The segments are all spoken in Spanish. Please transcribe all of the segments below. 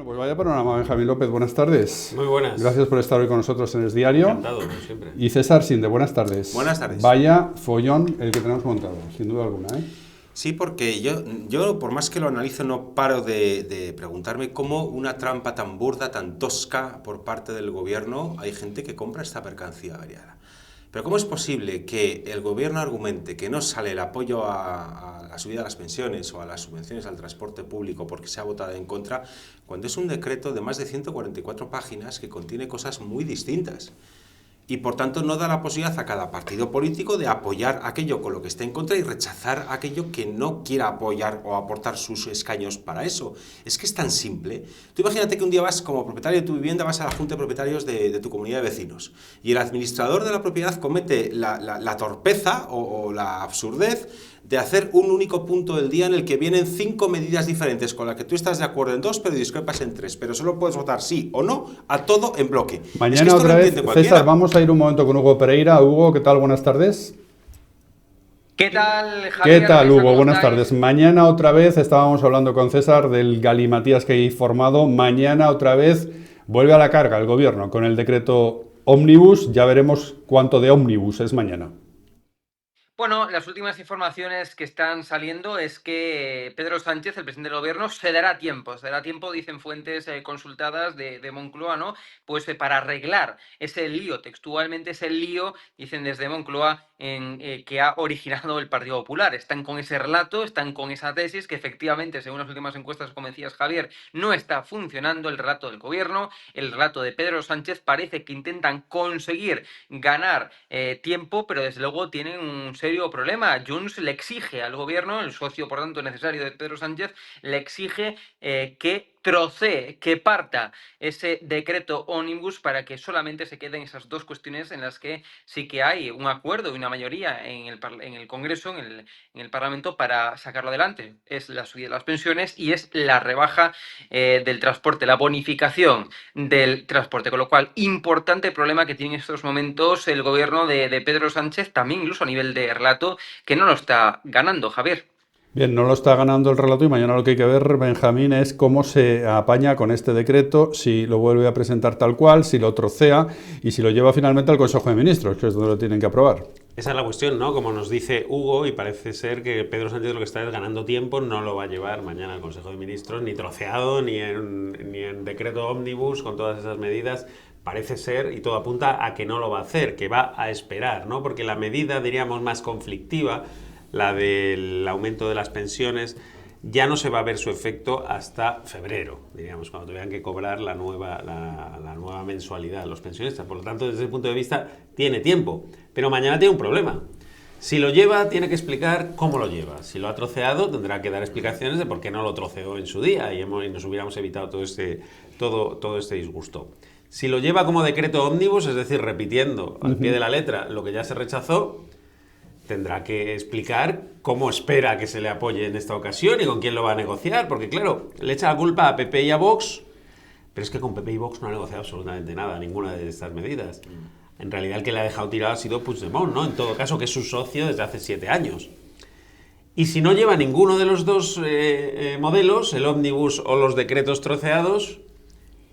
Pues vaya panorama, Benjamín López, buenas tardes. Muy buenas. Gracias por estar hoy con nosotros en Es Diario. Encantado, como siempre. Y César Sinde, buenas tardes. Buenas tardes. Vaya follón el que tenemos montado, sin duda alguna, ¿eh? Sí, porque yo por más que lo analizo no paro de preguntarme cómo una trampa tan burda, tan tosca por parte del gobierno, hay gente que compra esta mercancía variada. Pero ¿cómo es posible que el gobierno argumente que no sale el apoyo a la subida de las pensiones o a las subvenciones al transporte público porque se ha votado en contra, cuando es un decreto de más de 144 páginas que contiene cosas muy distintas? Y por tanto no da la posibilidad a cada partido político de apoyar aquello con lo que esté en contra y rechazar aquello que no quiera apoyar o aportar sus escaños para eso. Es que es tan simple. Tú imagínate que un día vas como propietario de tu vivienda, vas a la junta de propietarios de tu comunidad de vecinos y el administrador de la propiedad comete la torpeza o la absurdez de hacer un único punto del día en el que vienen 5 medidas diferentes con las que tú estás de acuerdo en 2 pero discrepas en 3, pero solo puedes votar sí o no a todo en bloque. Mañana es que otra vez, César, vamos a ir un momento con Hugo Pereira. Hugo, ¿qué tal? Buenas tardes. ¿Qué tal, Javier? ¿Qué tal, Hugo? Buenas tardes. Mañana otra vez estábamos hablando con César del galimatías que hay formado. Mañana otra vez vuelve a la carga el gobierno con el decreto ómnibus. Ya veremos cuánto de ómnibus es mañana. Bueno, las últimas informaciones que están saliendo es que Pedro Sánchez, el presidente del gobierno, se dará tiempo, dicen fuentes consultadas de Moncloa, ¿no? Pues para arreglar ese lío, textualmente ese lío, dicen desde Moncloa, que ha originado el Partido Popular. Están con ese relato, están con esa tesis que efectivamente, según las últimas encuestas, como decías, Javier, no está funcionando el relato del gobierno, el relato de Pedro Sánchez. Parece que intentan conseguir ganar tiempo, pero desde luego tienen un serio problema. Junts le exige al gobierno, el socio por tanto necesario de Pedro Sánchez, le exige que trocee, que parta ese decreto ómnibus para que solamente se queden esas dos cuestiones en las que sí que hay un acuerdo y una mayoría en el Congreso, en el Parlamento, para sacarlo adelante. Es la subida de las pensiones y es la rebaja del transporte, la bonificación del transporte. Con lo cual, importante problema que tiene en estos momentos el gobierno de Pedro Sánchez, también incluso a nivel de relato, que no lo está ganando, Javier. Bien, no lo está ganando el relato y mañana lo que hay que ver, Benjamín, es cómo se apaña con este decreto, si lo vuelve a presentar tal cual, si lo trocea y si lo lleva finalmente al Consejo de Ministros, que es donde lo tienen que aprobar. Esa es la cuestión, ¿no? Como nos dice Hugo, y parece ser que Pedro Sánchez lo que está es ganando tiempo, no lo va a llevar mañana al Consejo de Ministros, ni troceado, ni en decreto ómnibus, con todas esas medidas. Parece ser, y todo apunta a que no lo va a hacer, que va a esperar, ¿no? Porque la medida, diríamos, más conflictiva, la del aumento de las pensiones, ya no se va a ver su efecto hasta febrero, diríamos, cuando tengan que cobrar la nueva mensualidad los pensionistas. Por lo tanto, desde ese punto de vista, tiene tiempo. Pero mañana tiene un problema. Si lo lleva, tiene que explicar cómo lo lleva. Si lo ha troceado, tendrá que dar explicaciones de por qué no lo troceó en su día y nos hubiéramos evitado todo este disgusto. Si lo lleva como decreto ómnibus, es decir, repitiendo al pie de la letra lo que ya se rechazó, tendrá que explicar cómo espera que se le apoye en esta ocasión y con quién lo va a negociar, porque claro, le echa la culpa a PP y a Vox, pero es que con PP y Vox no ha negociado absolutamente nada, ninguna de estas medidas. En realidad el que le ha dejado tirado ha sido Puigdemont, ¿no? En todo caso, que es su socio desde hace 7 años. Y si no lleva ninguno de los dos modelos, el ómnibus o los decretos troceados,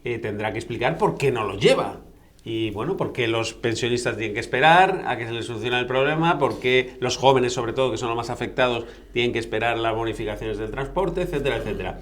tendrá que explicar por qué no los lleva. Y bueno, porque los pensionistas tienen que esperar a que se les solucione el problema, porque los jóvenes, sobre todo, que son los más afectados, tienen que esperar las bonificaciones del transporte, etcétera, etcétera.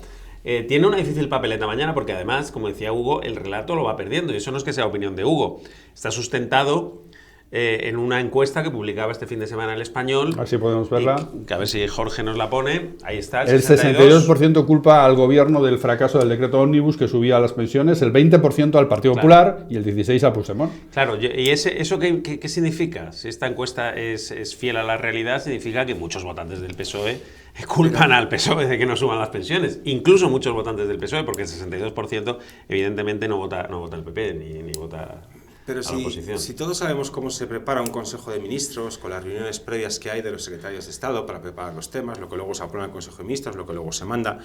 Tiene una difícil papeleta mañana porque además, como decía Hugo, el relato lo va perdiendo. Y eso no es que sea opinión de Hugo. Está sustentado en una encuesta que publicaba este fin de semana El Español. Así podemos verla. Que a ver si Jorge nos la pone. Ahí está. El 62% culpa al gobierno del fracaso del decreto ómnibus que subía las pensiones, el 20% al Partido Popular y el 16% a Puigdemont. Claro, y ¿eso qué significa? Si esta encuesta es fiel a la realidad, significa que muchos votantes del PSOE culpan al PSOE de que no suban las pensiones. Incluso muchos votantes del PSOE, porque el 62% evidentemente no vota el PP ni vota... Pero si todos sabemos cómo se prepara un Consejo de Ministros, con las reuniones previas que hay de los secretarios de Estado para preparar los temas, lo que luego se aprueba en el Consejo de Ministros, lo que luego se manda,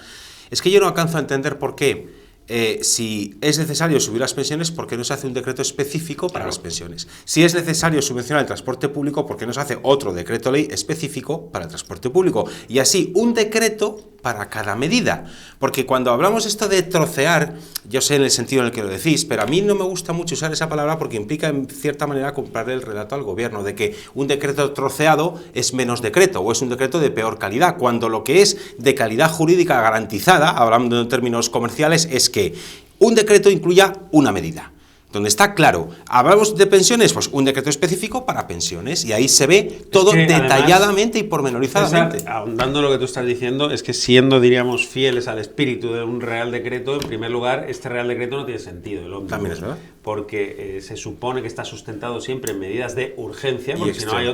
es que yo no alcanzo a entender por qué, si es necesario subir las pensiones, ¿por qué no se hace un decreto específico para las pensiones? Si es necesario subvencionar el transporte público, ¿por qué no se hace otro decreto ley específico para el transporte público? Y así, un decreto para cada medida. Porque cuando hablamos esto de trocear, yo sé en el sentido en el que lo decís, pero a mí no me gusta mucho usar esa palabra porque implica en cierta manera comprarle el relato al gobierno de que un decreto troceado es menos decreto o es un decreto de peor calidad, cuando lo que es de calidad jurídica garantizada, hablando en términos comerciales, es que un decreto incluya una medida. Donde está claro, hablamos de pensiones, pues un decreto específico para pensiones, y ahí se ve todo detalladamente y pormenorizadamente. César, ahondando lo que tú estás diciendo, es que siendo, diríamos, fieles al espíritu de un Real Decreto, en primer lugar, este Real Decreto no tiene sentido, el ómnibus, también es verdad, porque se supone que está sustentado siempre en medidas de urgencia, porque si no hay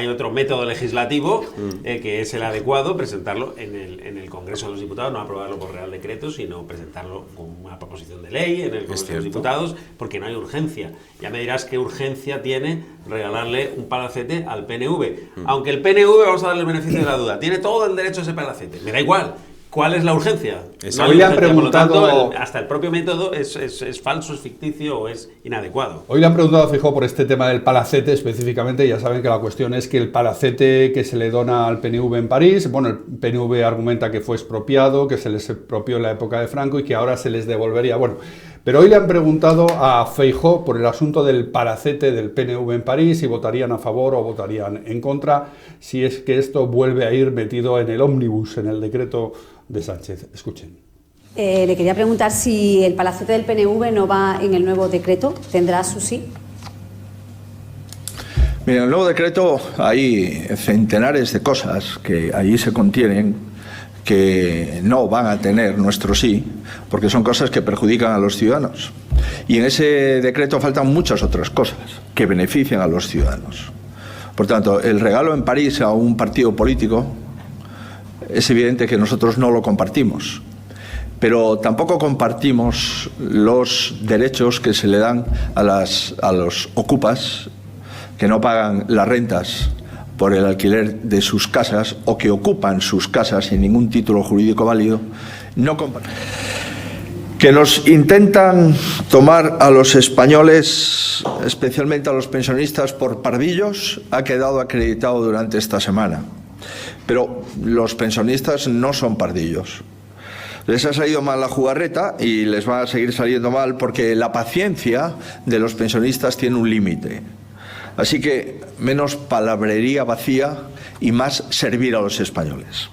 otro método legislativo que es el adecuado, presentarlo en el Congreso de los Diputados, no aprobarlo por Real Decreto, sino presentarlo como una proposición de ley en el Congreso de los Diputados, porque no hay urgencia. Ya me dirás qué urgencia tiene regalarle un palacete al PNV. Aunque el PNV, vamos a darle el beneficio de la duda, tiene todo el derecho a ese palacete. Me da igual. ¿Cuál es la urgencia? No hoy le han preguntado... Por lo tanto, hasta el propio método es falso, es ficticio o es inadecuado. Hoy le han preguntado a Feijóo por este tema del palacete específicamente. Ya saben que la cuestión es que el palacete que se le dona al PNV en París, bueno, el PNV argumenta que fue expropiado, que se les expropió en la época de Franco y que ahora se les devolvería. Bueno, pero hoy le han preguntado a Feijóo por el asunto del palacete del PNV en París, si votarían a favor o votarían en contra, si es que esto vuelve a ir metido en el ómnibus, en el decreto de Sánchez. Escuchen. Le quería preguntar si el palacete del PNV no va en el nuevo decreto, ¿tendrá su sí? Mira, en el nuevo decreto hay centenares de cosas que allí se contienen que no van a tener nuestro sí, porque son cosas que perjudican a los ciudadanos. Y en ese decreto faltan muchas otras cosas que benefician a los ciudadanos. Por tanto, el regalo en París a un partido político es evidente que nosotros no lo compartimos, pero tampoco compartimos los derechos que se le dan a los ocupas que no pagan las rentas por el alquiler de sus casas o que ocupan sus casas sin ningún título jurídico válido. No que nos intentan tomar a los españoles, especialmente a los pensionistas, por pardillos, ha quedado acreditado durante esta semana. Pero los pensionistas no son pardillos. Les ha salido mal la jugarreta y les va a seguir saliendo mal porque la paciencia de los pensionistas tiene un límite. Así que menos palabrería vacía y más servir a los españoles.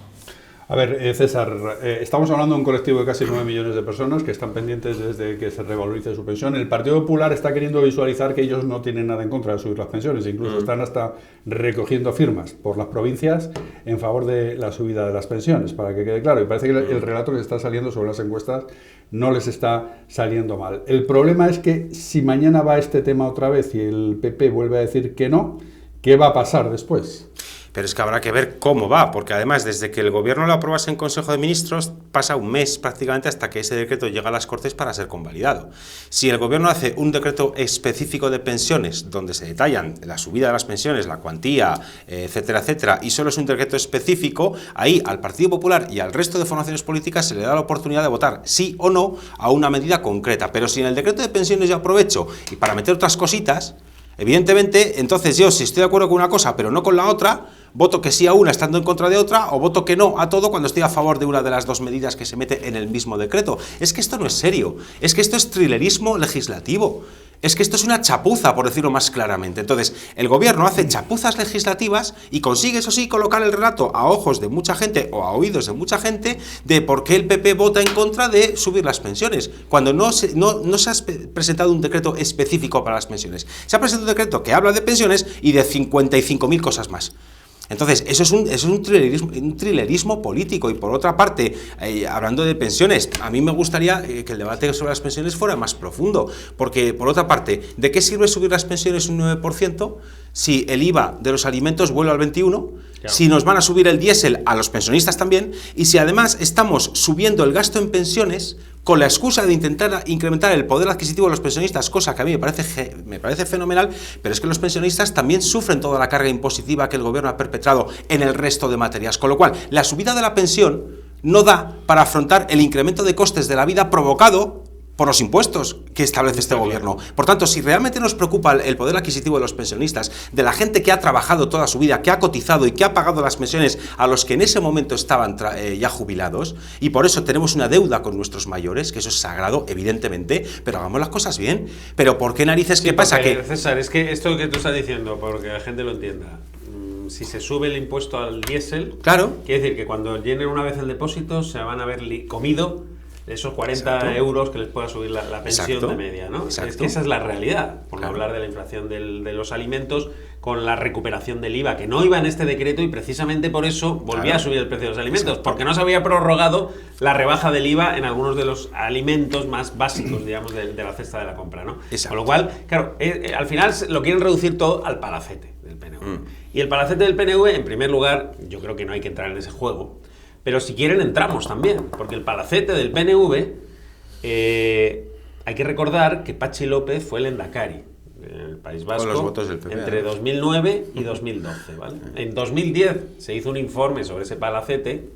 A ver, César, estamos hablando de un colectivo de casi 9 millones de personas que están pendientes desde que se revalorice su pensión. El Partido Popular está queriendo visualizar que ellos no tienen nada en contra de subir las pensiones, incluso están hasta recogiendo firmas por las provincias en favor de la subida de las pensiones, para que quede claro. Y parece que el relato que está saliendo sobre las encuestas no les está saliendo mal. El problema es que si mañana va este tema otra vez y el PP vuelve a decir que no, ¿qué va a pasar después? Pero es que habrá que ver cómo va, porque además desde que el gobierno lo aprobase en Consejo de Ministros pasa un mes prácticamente hasta que ese decreto llega a las Cortes para ser convalidado. Si el gobierno hace un decreto específico de pensiones donde se detallan la subida de las pensiones, la cuantía, etcétera, etcétera, y solo es un decreto específico, ahí al Partido Popular y al resto de formaciones políticas se le da la oportunidad de votar sí o no a una medida concreta. Pero si en el decreto de pensiones yo aprovecho y para meter otras cositas, evidentemente, entonces yo, si estoy de acuerdo con una cosa pero no con la otra, voto que sí a una estando en contra de otra, o voto que no a todo cuando estoy a favor de una de las dos medidas que se mete en el mismo decreto. Es que esto no es serio, es que esto es thrillerismo legislativo. Es que esto es una chapuza, por decirlo más claramente. Entonces, el gobierno hace chapuzas legislativas y consigue, eso sí, colocar el relato a ojos de mucha gente o a oídos de mucha gente de por qué el PP vota en contra de subir las pensiones, cuando no se ha presentado un decreto específico para las pensiones. Se ha presentado un decreto que habla de pensiones y de 55.000 cosas más. Entonces, eso es un thrillerismo político. Y por otra parte, hablando de pensiones, a mí me gustaría que el debate sobre las pensiones fuera más profundo, porque por otra parte, ¿de qué sirve subir las pensiones un 9% si el IVA de los alimentos vuelve al 21%, claro, si nos van a subir el diésel a los pensionistas también, y si además estamos subiendo el gasto en pensiones con la excusa de intentar incrementar el poder adquisitivo de los pensionistas, cosa que a mí me parece fenomenal, pero es que los pensionistas también sufren toda la carga impositiva que el gobierno ha perpetrado en el resto de materias, con lo cual la subida de la pensión no da para afrontar el incremento de costes de la vida provocado por los impuestos que establece este gobierno. Por tanto, si realmente nos preocupa el poder adquisitivo de los pensionistas, de la gente que ha trabajado toda su vida, que ha cotizado y que ha pagado las pensiones a los que en ese momento estaban ya jubilados, y por eso tenemos una deuda con nuestros mayores, que eso es sagrado, evidentemente, pero hagamos las cosas bien. Pero ¿por qué narices? ¿Qué pasa? Que César, es que esto que tú estás diciendo, porque la gente lo entienda, si se sube el impuesto al diésel, claro, quiere decir que cuando llenen una vez el depósito se van a haber comido esos 40 euros que les pueda subir la pensión de media, ¿no? Es que esa es la realidad, por no hablar de la inflación de los alimentos, con la recuperación del IVA, que no iba en este decreto y precisamente por eso volvía a subir el precio de los alimentos, porque no se había prorrogado la rebaja del IVA en algunos de los alimentos más básicos, digamos, de la cesta de la compra, ¿no? Con lo cual, claro, al final lo quieren reducir todo al palacete del PNV. Y el palacete del PNV, en primer lugar, yo creo que no hay que entrar en ese juego, pero si quieren entramos también, porque el palacete del PNV, hay que recordar que Patxi López fue el endacari en el País Vasco con los votos del PP, entre 2009 y 2012, ¿vale? En 2010 se hizo un informe sobre ese palacete,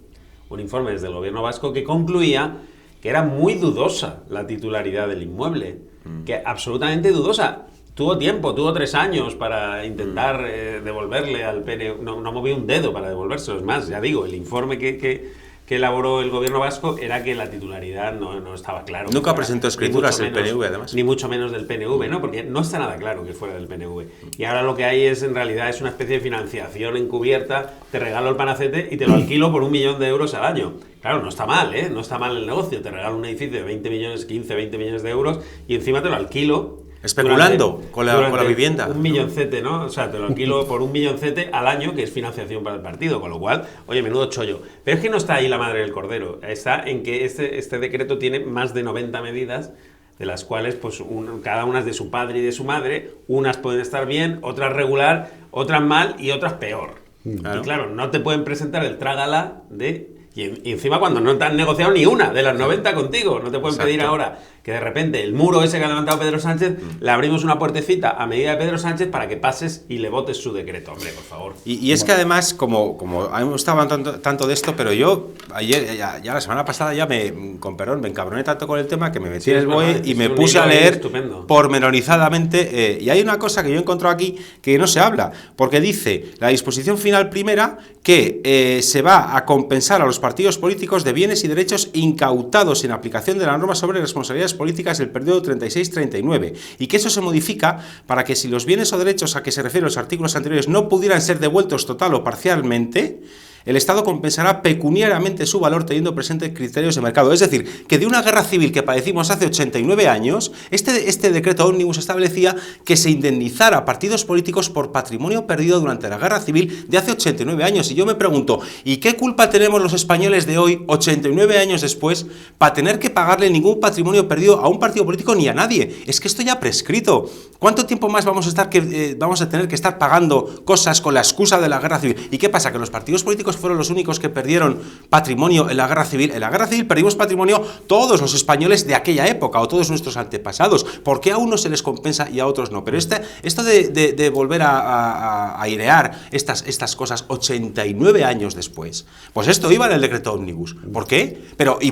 un informe desde el gobierno vasco que concluía que era muy dudosa la titularidad del inmueble, que absolutamente dudosa. Tuvo tiempo, tuvo 3 años para intentar devolverle al PNV, no movió un dedo para devolvérselo. Es más, ya digo, el informe que elaboró el gobierno vasco era que la titularidad no estaba claro. Nunca presentó escrituras el PNV, además. Ni mucho menos del PNV, ¿no? Porque no está nada claro que fuera del PNV. Y ahora lo que hay es, en realidad, es una especie de financiación encubierta. Te regalo el palacete y te lo alquilo por 1 millón de euros al año. Claro, no está mal, ¿eh? No está mal el negocio. Te regalo un edificio de 20 millones, 15, 20 millones de euros y encima te lo alquilo. Especulando con la vivienda. 1 milloncete, ¿no? O sea, te lo alquilo por 1 milloncete al año, que es financiación para el partido, con lo cual, oye, menudo chollo. Pero es que no está ahí la madre del cordero. Está en que este decreto tiene más de 90 medidas, de las cuales, pues, cada una es de su padre y de su madre. Unas pueden estar bien, otras regular, otras mal y otras peor. Claro. Y claro, no te pueden presentar el trágala de... Y encima cuando no te han negociado ni una de las 90 contigo, no te pueden pedir ahora que de repente el muro ese que ha levantado Pedro Sánchez, le abrimos una puertecita a medida de Pedro Sánchez para que pases y le votes su decreto. Hombre, por favor. Y es que además, como a mí me gustaba tanto de esto, pero yo ayer, ya la semana pasada ya me encabroné tanto con el tema que me metí en el BOE y me puse a leer pormenorizadamente. Y hay una cosa que yo he encontrado aquí que no se habla, porque dice la disposición final primera que se va a compensar a los partidos políticos de bienes y derechos incautados en aplicación de la norma sobre responsabilidades políticas del periodo 36-39 y que eso se modifica para que si los bienes o derechos a que se refieren los artículos anteriores no pudieran ser devueltos total o parcialmente, el Estado compensará pecuniariamente su valor teniendo presentes criterios de mercado. Es decir, que de una guerra civil que padecimos hace 89 años, este decreto ómnibus establecía que se indemnizara a partidos políticos por patrimonio perdido durante la guerra civil de hace 89 años. Y yo me pregunto, ¿y qué culpa tenemos los españoles de hoy, 89 años después, para tener que pagarle ningún patrimonio perdido a un partido político ni a nadie? Es que esto ya ha prescrito. ¿Cuánto tiempo más vamos a tener que estar pagando cosas con la excusa de la guerra civil? ¿Y qué pasa? ¿Que los partidos políticos fueron los únicos que perdieron patrimonio en la guerra civil? En la guerra civil perdimos patrimonio todos los españoles de aquella época o todos nuestros antepasados. ¿Por qué a unos se les compensa y a otros no? Pero esto de volver a airear estas cosas 89 años después, pues esto iba en el decreto ómnibus. ¿Por qué?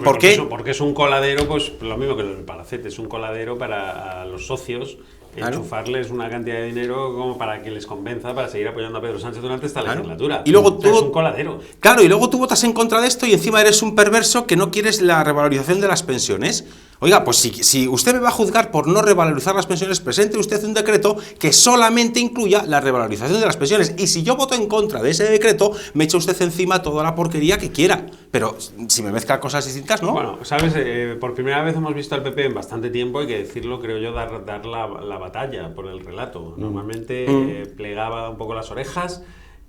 ¿Por qué? Porque es un coladero, pues lo mismo que el palacete, es un coladero para los socios. Enchufarles una cantidad de dinero como para que les convenza para seguir apoyando a Pedro Sánchez durante esta legislatura. Y luego es un coladero. Claro, y luego tú votas en contra de esto y encima eres un perverso que no quieres la revalorización de las pensiones. Oiga, pues si usted me va a juzgar por no revalorizar las pensiones, presente usted un decreto que solamente incluya la revalorización de las pensiones. Y si yo voto en contra de ese decreto, me echa usted encima toda la porquería que quiera. Pero si me mezcla cosas distintas, ¿no? Bueno, sabes, por primera vez hemos visto al PP en bastante tiempo, hay que decirlo, creo yo, dar la batalla por el relato. Normalmente plegaba un poco las orejas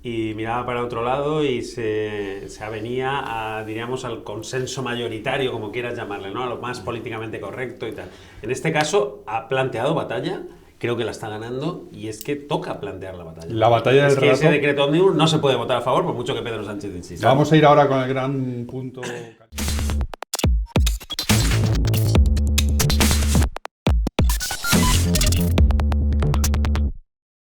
y miraba para otro lado y se avenía diríamos, al consenso mayoritario, como quieras llamarle, ¿no? A lo más políticamente correcto y tal. En este caso ha planteado batalla, creo que la está ganando y es que toca plantear la batalla. La batalla del relato. Ese decreto ómnibus no se puede votar a favor por mucho que Pedro Sánchez insista. Vamos a ir ahora con el gran punto...